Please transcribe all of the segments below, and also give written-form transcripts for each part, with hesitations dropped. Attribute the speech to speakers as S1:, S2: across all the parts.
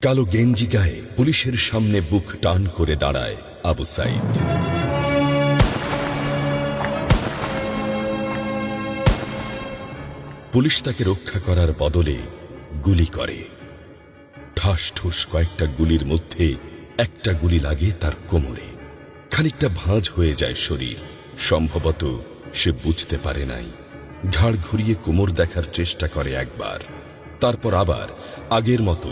S1: কালো গেঞ্জি গায়ে পুলিশের সামনে বুক টান করে দাঁড়ায় আবু সাইদ। পুলিশ তাকে রক্ষা করার বদলে গুলি করে। ঠাস ঠুস কয়েকটা গুলির মধ্যে একটা গুলি লাগে তার কোমরে। খানিকটা ভাঁজ হয়ে যায় শরীর। সম্ভবত সে বুঝতে পারে নাই। ঘাড় ঘুরিয়ে কোমর দেখার চেষ্টা করে একবার, তারপর আবার আগের মতো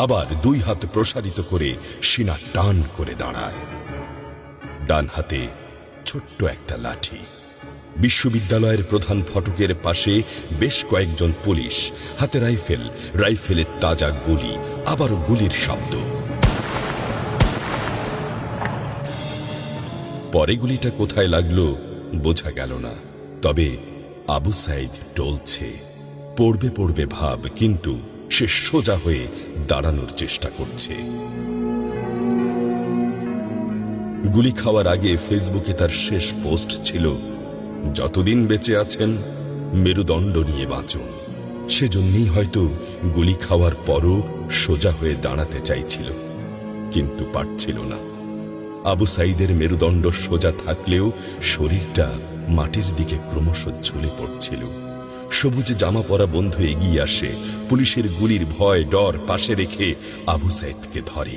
S1: আবার দুই হাত প্রসারিত করে সিনা টান করে দাঁড়ায়। ডান হাতে ছোট্ট একটা লাঠি। বিশ্ববিদ্যালয়ের প্রধান ফটকের পাশে বেশ কয়েকজন পুলিশ, হাতে রাইফেল, রাইফেলের তাজা গুলি, আবারও গুলির শব্দ। পরে গুলিটা কোথায় লাগলো বোঝা গেল না। তবে আবু সাইদ টলছে। পড়বে পড়বে ভাব, কিন্তু সে সোজা হয়ে দাঁড়ানোর চেষ্টা করছে। গুলি খাওয়ার আগে ফেসবুকে তার শেষ পোস্ট ছিল, যতদিন বেঁচে আছেন মেরুদণ্ড নিয়ে বাঁচুন। সেজন্যই হয়তো গুলি খাওয়ার পরও সোজা হয়ে দাঁড়াতে চাইছিল, কিন্তু পারছিল না। আবু সাইদের মেরুদণ্ড সোজা থাকলেও শরীরটা মাটির দিকে ক্রমশ ঝুলে পড়ছিল। সবুজ জামা পরা বন্ধু এগিয়ে আসে, পুলিশের গুলির ভয় ডর পাশে রেখে আবু সাইদকে ধরে।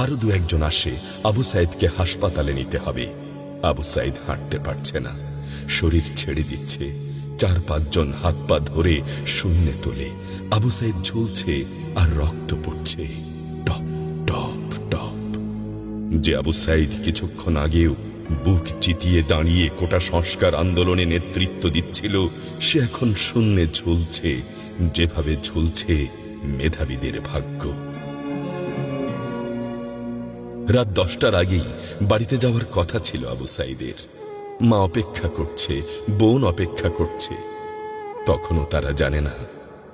S1: আরো দু একজন আসে, আবু সাইদকে হাসপাতালে নিতে হবে। আবু সাইদ হাঁটতে পারছে না, শরীর ছেড়ে দিচ্ছে। 4-5 জন হাত পা ধরে শূন্যে তোলে। আবু সাইদ ঝুলছে আর রক্ত পড়ছে টপ টপ টপ। যে আবু সাইদ কিছুক্ষণ আগেও বুক চিতিয়ে দাঁড়িয়ে কোটা সংস্কার আন্দোলনে নেতৃত্ব দিচ্ছিল, সে এখন শূন্যে ঝুলছে, যেভাবে ঝুলছে মেধাবীদের ভাগ্য। রাত 10টার আগেই বাড়িতে যাওয়ার কথা ছিল আবু সাইদের। মা অপেক্ষা করছে, বোন অপেক্ষা করছে। তখনও তারা জানে না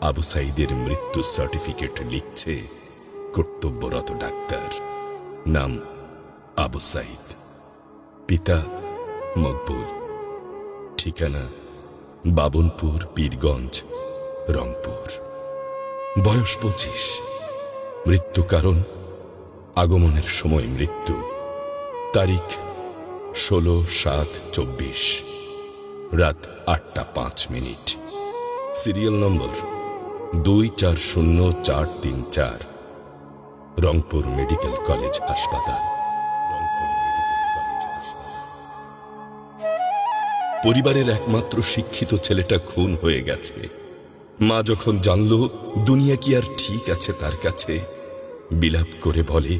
S1: আবু সাইদের মৃত্যু সার্টিফিকেট লিখছে কর্তব্যরত ডাক্তার। নাম আবু সাইদ, পিতা মকবুল, ঠিকানা বাবনপুর, পীরগঞ্জ, রংপুর। বয়স 25। মৃত্যু কারণ আগমনের সময় মৃত্যু। তারিখ 16/7/24, রাত 8টা 5 minute. Serial number 240434, Rangpur medical college হাসপাতাল। পরিবারের একমাত্র শিক্ষিত ছেলেটা খুন হয়ে গেছে। মা যখন জানল দুনিয়া কি আর ঠিক আছে তার কাছে, বিলাপ করে বলে,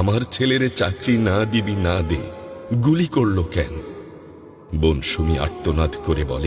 S1: আমার ছেলের চাকরি না দিবি না দে, গুলি করলো কেন? বোন সুমি আর্তনাদ করে বলে,